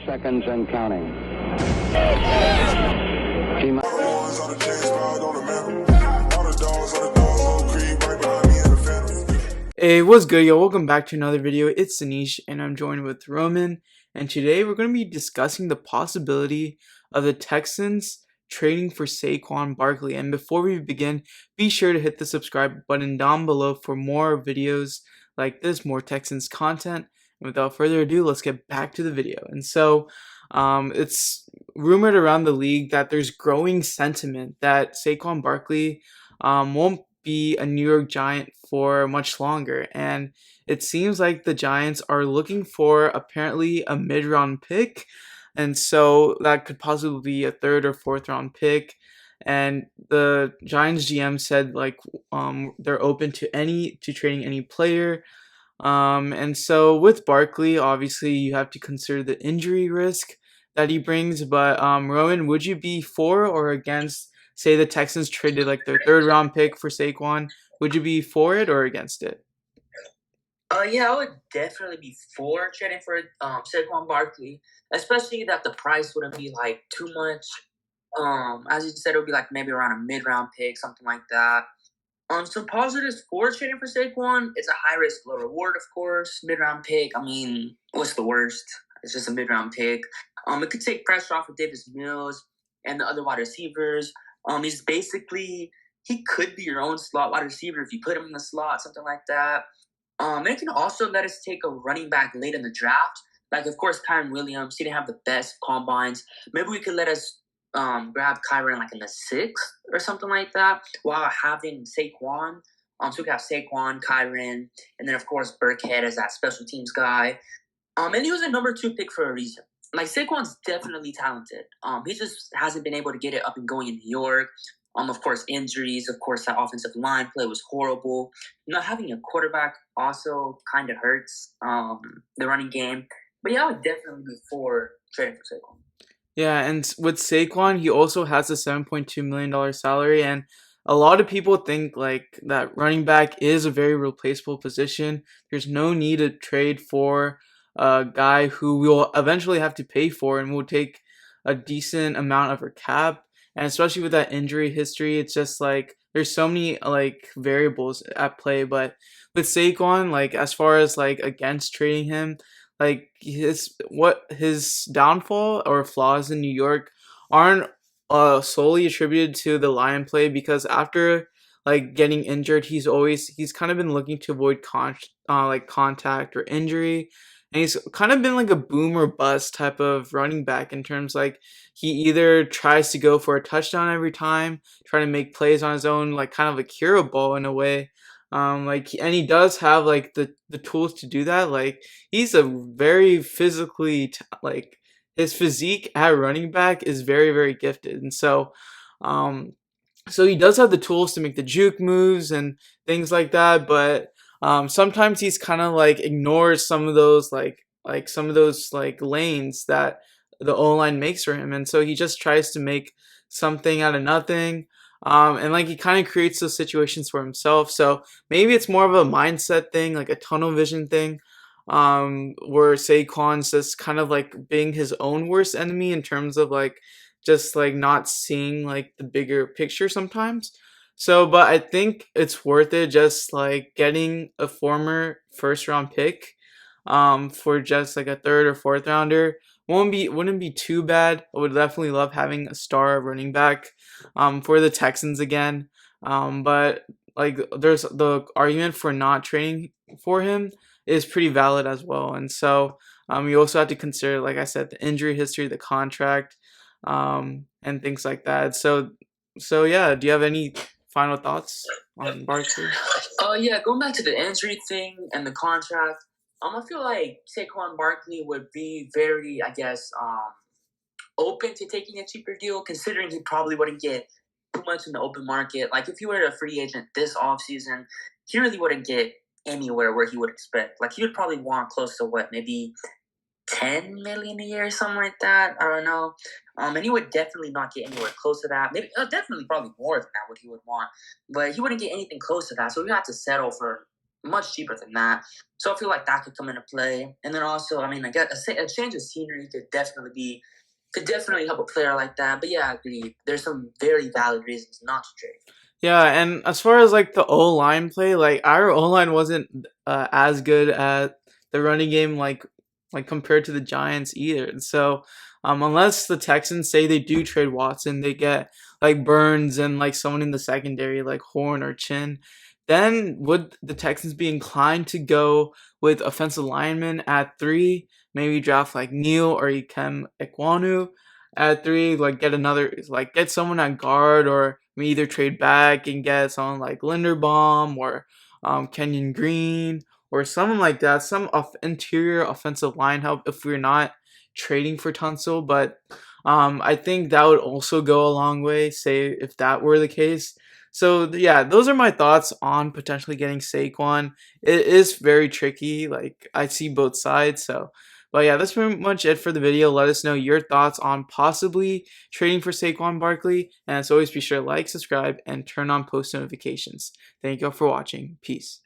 30 seconds and counting. Hey, what's good, yo? Welcome back to another video. It's Anish, and I'm joined with Roman. And today we're going to be discussing the possibility of the Texans trading for Saquon Barkley. And before we begin, be sure to hit the subscribe button down below for more videos like this, more Texans content. And without further ado, let's get back to the video. And so, it's rumored around the league that there's growing sentiment that Saquon Barkley won't be a New York Giant for much longer, and it seems like the Giants are looking for apparently a mid-round pick, and so that could possibly be a third or fourth round pick. And the Giants GM said they're open to trading any player. And so with Barkley, obviously you have to consider the injury risk that he brings. But Rowan, would you be for or against, say the Texans traded like their third round pick for Saquon? Would you be for it or against it? Yeah, I would definitely be for trading for Saquon Barkley, especially that the price wouldn't be like too much. As you said, it would be like maybe around a mid-round pick, something like that. Some positives for trading for Saquon: it's a high risk, low reward, of course. Mid-round pick. I mean, what's the worst? It's just a mid-round pick. It could take pressure off of Davis Mills and the other wide receivers. He's basically, he could be your own slot wide receiver if you put him in the slot, something like that. It can also let us take a running back late in the draft. Like, of course, Kyren Williams, he didn't have the best combines. Maybe we could let us grab Kyren like in the 6th or something like that while having Saquon. So we could have Saquon, Kyren, and then, of course, Burkhead as that special teams guy. And he was a number 2 pick for a reason. Like, Saquon's definitely talented. He just hasn't been able to get it up and going in New York. Of course, injuries. Of course, that offensive line play was horrible. Not having a quarterback also kind of hurts the running game. But yeah, I would definitely be for trading for Saquon. Yeah, and with Saquon, he also has a $7.2 million salary, and a lot of people think like that running back is a very replaceable position. There's no need to trade for a guy who we'll eventually have to pay for and will take a decent amount of our cap. And especially with that injury history, it's just like there's so many like variables at play. But with Saquon, like as far as like against trading him, like his downfall or flaws in New York aren't solely attributed to the line play, because after like getting injured, he's kind of been looking to avoid contact or injury, and he's kind of been like a boom or bust type of running back in terms like he either tries to go for a touchdown every time, trying to make plays on his own, like kind of like hero ball in a way. And he does have like the tools to do that. Like he's a very like his physique at running back is very, very gifted. And um, so he does have the tools to make the juke moves and things like that. But sometimes he's kind of like ignores some of those some of those like lanes that the O line makes for him, and so he just tries to make something out of nothing. And like he kind of creates those situations for himself. So maybe it's more of a mindset thing, like a tunnel vision thing, where Saquon's just kind of like being his own worst enemy in terms of like just like not seeing like the bigger picture sometimes. So, but I think it's worth it just like getting a former first round pick for just like a third or fourth rounder wouldn't be too bad. I would definitely love having a star running back for the Texans again. But like there's the argument for not trading for him is pretty valid as well. And so you also have to consider, like I said, the injury history, the contract, and things like that. So yeah, do you have any final thoughts on Barkley? Yeah, going back to the injury thing and the contract, I feel like Saquon Barkley would be very, I guess, open to taking a cheaper deal, considering he probably wouldn't get too much in the open market. Like, if he were a free agent this offseason, he really wouldn't get anywhere where he would expect. Like, he would probably want close to maybe $10 million a year or something like that. I don't know. And he would definitely not get anywhere close to that. Maybe definitely probably more than that what he would want. But he wouldn't get anything close to that. So we have to settle for much cheaper than that. So I feel like that could come into play. And then also, I mean, I guess a change of scenery could definitely help a player like that. But yeah, I agree. There's some very valid reasons not to trade. Yeah, and as far as like the O line play, like our O line wasn't as good at the running game, like compared to the Giants either. So, unless the Texans say they do trade Watson, they get like Burns and like someone in the secondary like Horn or Chin. Then would the Texans be inclined to go with offensive linemen at three? Maybe draft like Neil or Ikem Ekwonu at three, like get someone at guard, or we either trade back and get someone like Linderbaum or Kenyon Green or someone like that, some interior offensive line help if we're not trading for Tunsil. But I think that would also go a long way, say if that were the case. So yeah, those are my thoughts on potentially getting Saquon. It is very tricky. Like I see both sides. So, but yeah, that's pretty much it for the video. Let us know your thoughts on possibly trading for Saquon Barkley. And as always, be sure to like, subscribe, and turn on post notifications. Thank you all for watching. Peace.